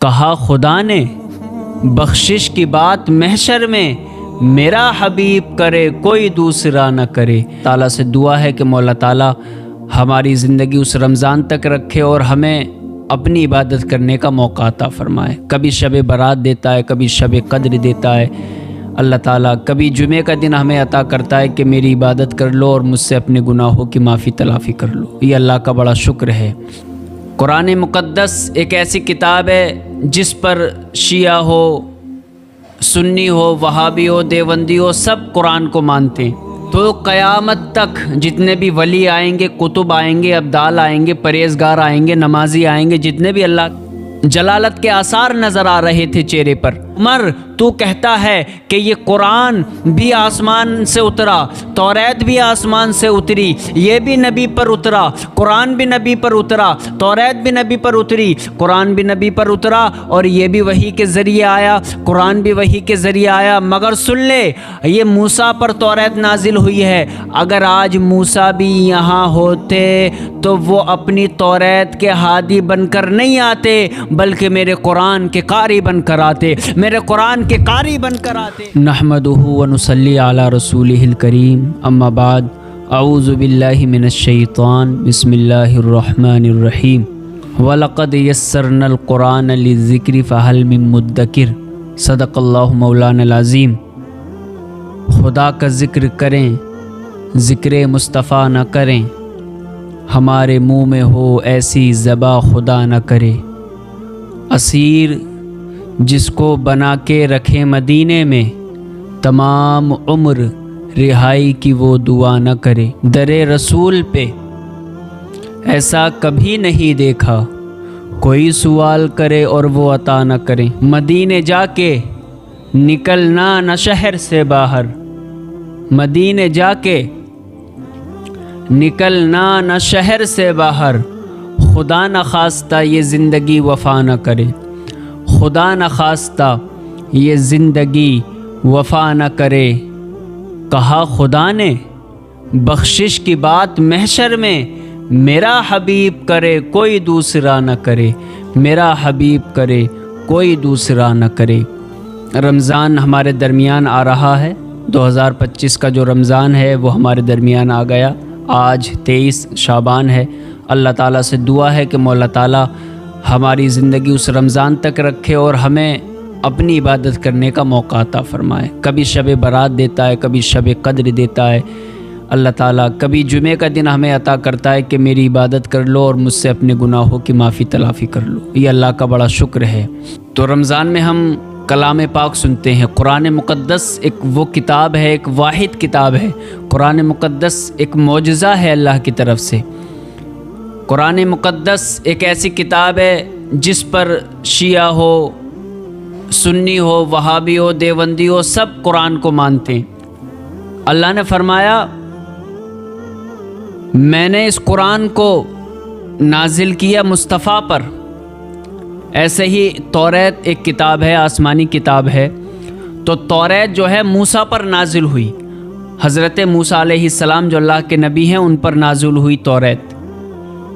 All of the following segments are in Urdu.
کہا خدا نے بخشش کی بات محشر میں، میرا حبیب کرے کوئی دوسرا نہ کرے۔ تعالیٰ سے دعا ہے کہ مولا تعالیٰ ہماری زندگی اس رمضان تک رکھے اور ہمیں اپنی عبادت کرنے کا موقع عطا فرمائے۔ کبھی شب برات دیتا ہے، کبھی شب قدر دیتا ہے اللہ تعالیٰ، کبھی جمعے کا دن ہمیں عطا کرتا ہے کہ میری عبادت کر لو اور مجھ سے اپنے گناہوں کی معافی تلافی کر لو۔ یہ اللہ کا بڑا شکر ہے۔ قرآن مقدس ایک ایسی کتاب ہے جس پر شیعہ ہو، سنی ہو، وہابی ہو، دیوبندی ہو، سب قرآن کو مانتے ہیں۔ تو قیامت تک جتنے بھی ولی آئیں گے، کتب آئیں گے، ابدال آئیں گے، پرہیزگار آئیں گے، نمازی آئیں گے، جتنے بھی اللہ جلالت کے آثار نظر آ رہے تھے چہرے پر، عمر تو کہتا ہے کہ یہ قرآن بھی آسمان سے اترا، توریت بھی آسمان سے اتری، یہ بھی نبی پر اترا، قرآن بھی نبی پر اترا، توریت بھی نبی پر اتری، قرآن بھی نبی پر اترا، اور یہ بھی وحی کے ذریعے آیا، قرآن بھی وحی کے ذریعے آیا۔ مگر سن لے، یہ موسیٰ پر توریت نازل ہوئی ہے، اگر آج موسیٰ بھی یہاں ہوتے تو وہ اپنی توریت کے ہادی بن کر نہیں آتے، بلکہ میرے قرآن کے قاری بن کر آتے، میرے قرآن کے قاری بن کر آتے۔ نحمدہ ونصلی علی رسولہ الکریم، اما بعد، اعوذ باللہ من الشیطان، بسم اللہ الرحمن الرحیم۔ وَلَقَدْ يَسَّرْنَا الْقُرْآنَ لِلذِّكْرِ فَهَلْ مِن مُدَّكِرٍ۔ صدق اللہ مولانا العظیم۔ خدا کا ذکر کریں، ذکر مصطفیٰ نہ کریں، ہمارے منہ میں ہو ایسی زباں خدا نہ کرے۔ اسیر جس کو بنا کے رکھے مدینے میں، تمام عمر رہائی کی وہ دعا نہ کرے۔ در رسول پہ ایسا کبھی نہیں دیکھا، کوئی سوال کرے اور وہ عطا نہ کرے۔ مدینے جا کے نکلنا نہ شہر سے باہر، مدینے جا کے نکلنا نہ شہر سے باہر، خدا نہ خواستہ یہ زندگی وفا نہ کرے، خدا نہ خواستہ یہ زندگی وفا نہ کرے۔ کہا خدا نے بخشش کی بات محشر میں، میرا حبیب کرے کوئی دوسرا نہ کرے، میرا حبیب کرے کوئی دوسرا نہ کرے۔ رمضان ہمارے درمیان آ رہا ہے، 2025 کا جو رمضان ہے وہ ہمارے درمیان آ گیا۔ آج 23 شعبان ہے۔ اللہ تعالیٰ سے دعا ہے کہ مولا تعالیٰ ہماری زندگی اس رمضان تک رکھے اور ہمیں اپنی عبادت کرنے کا موقع عطا فرمائے۔ کبھی شب برات دیتا ہے، کبھی شب قدر دیتا ہے اللہ تعالیٰ، کبھی جمعے کا دن ہمیں عطا کرتا ہے کہ میری عبادت کر لو اور مجھ سے اپنے گناہوں کی معافی تلافی کر لو۔ یہ اللہ کا بڑا شکر ہے۔ تو رمضان میں ہم کلام پاک سنتے ہیں۔ قرآن مقدس ایک وہ کتاب ہے، ایک واحد کتاب ہے۔ قرآن مقدس ایک معجزہ ہے اللہ کی طرف سے۔ قرآن مقدس ایک ایسی کتاب ہے جس پر شیعہ ہو، سنی ہو، وہابی ہو، دیوبندی ہو، سب قرآن کو مانتے ہیں۔ اللہ نے فرمایا میں نے اس قرآن کو نازل کیا مصطفیٰ پر۔ ایسے ہی توریت ایک کتاب ہے، آسمانی کتاب ہے، تو توریت جو ہے موسیٰ پر نازل ہوئی، حضرت موسیٰ علیہ السلام جو اللہ کے نبی ہیں ان پر نازل ہوئی توریت۔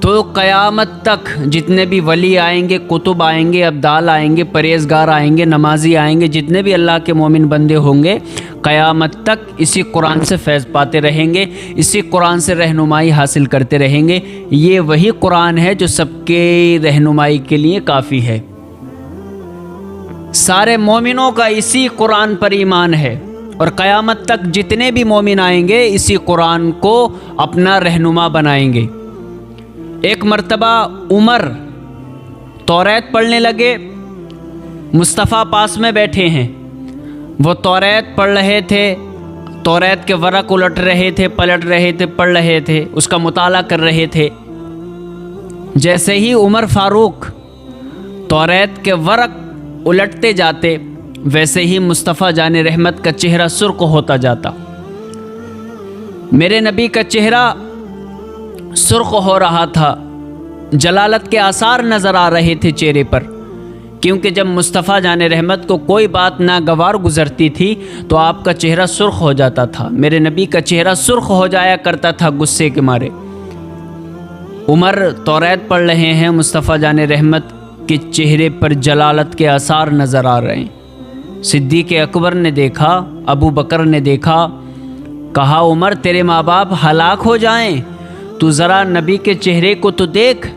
تو قیامت تک جتنے بھی ولی آئیں گے، کتب آئیں گے، ابدال آئیں گے، پرہیزگار آئیں گے، نمازی آئیں گے، جتنے بھی اللہ کے مومن بندے ہوں گے، قیامت تک اسی قرآن سے فیض پاتے رہیں گے، اسی قرآن سے رہنمائی حاصل کرتے رہیں گے۔ یہ وہی قرآن ہے جو سب کے رہنمائی کے لیے کافی ہے۔ سارے مومنوں کا اسی قرآن پر ایمان ہے، اور قیامت تک جتنے بھی مومن آئیں گے اسی قرآن کو اپنا رہنما بنائیں گے۔ ایک مرتبہ عمر توریت پڑھنے لگے، مصطفیٰ پاس میں بیٹھے ہیں، وہ توریت پڑھ رہے تھے، توریت کے ورق الٹ رہے تھے، پلٹ رہے تھے، پڑھ رہے تھے، اس کا مطالعہ کر رہے تھے۔ جیسے ہی عمر فاروق توریت کے ورق الٹتے جاتے، ویسے ہی مصطفیٰ جان رحمت کا چہرہ سرخ ہوتا جاتا۔ میرے نبی کا چہرہ سرخ ہو رہا تھا، جلالت کے آثار نظر آ رہے تھے چہرے پر، کیونکہ جب مصطفیٰ جان رحمت کو کوئی بات ناگوار گزرتی تھی تو آپ کا چہرہ سرخ ہو جاتا تھا۔ میرے نبی کا چہرہ سرخ ہو جایا کرتا تھا غصے کے مارے۔ عمر توریت پڑھ رہے ہیں، مصطفیٰ جان رحمت کے چہرے پر جلالت کے آثار نظر آ رہے ہیں۔ صدیق اکبر نے دیکھا، ابو بکر نے دیکھا، کہا عمر تیرے ماں باپ ہلاک ہو جائیں، تو ذرا نبی کے چہرے کو تو دیکھ۔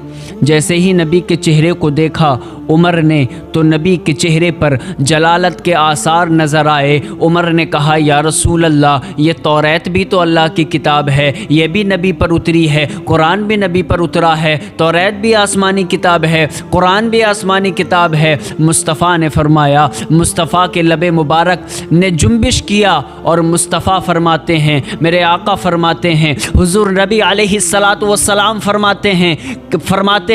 جیسے ہی نبی کے چہرے کو دیکھا عمر نے تو نبی کے چہرے پر جلالت کے آثار نظر آئے۔ عمر نے کہا یا رسول اللہ، یہ توریت بھی تو اللہ کی کتاب ہے، یہ بھی نبی پر اتری ہے، قرآن بھی نبی پر اترا ہے، توریت بھی آسمانی کتاب ہے، قرآن بھی آسمانی کتاب ہے۔ مصطفیٰ نے فرمایا، مصطفیٰ کے لب مبارک نے جنبش کیا اور مصطفیٰ فرماتے ہیں، میرے آقا فرماتے ہیں، حضور نبی علیہ الصلاۃ والسلام فرماتے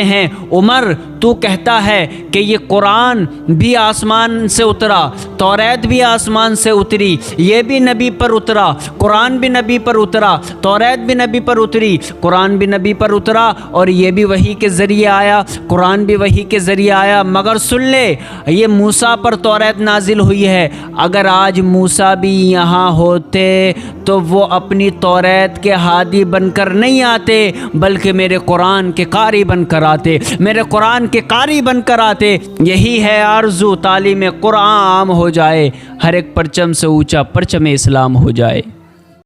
ہیں عمر تو کہتا ہے کہ یہ قرآن بھی آسمان سے اترا، توریت بھی آسمان سے اتری، یہ بھی نبی پر اترا، قرآن بھی نبی پر اترا، توریت بھی نبی پر اتری، قرآن بھی نبی پر اترا، اور یہ بھی وحی کے ذریعے آیا، قرآن بھی وحی کے ذریعے آیا، مگر سن لے یہ موسیٰ پر توریت نازل ہوئی ہے۔ اگر آج موسیٰ بھی یہاں ہوتے تو وہ اپنی توریت کے ہادی بن کر نہیں آتے، بلکہ میرے قرآن کے قاری بن کر آتے، میرے قرآن کے قاری بن کر آتے۔ یہی ہے آرزو، تعلیم قرآن عام ہو جائے، ہر ایک پرچم سے اونچا پرچم اسلام ہو جائے۔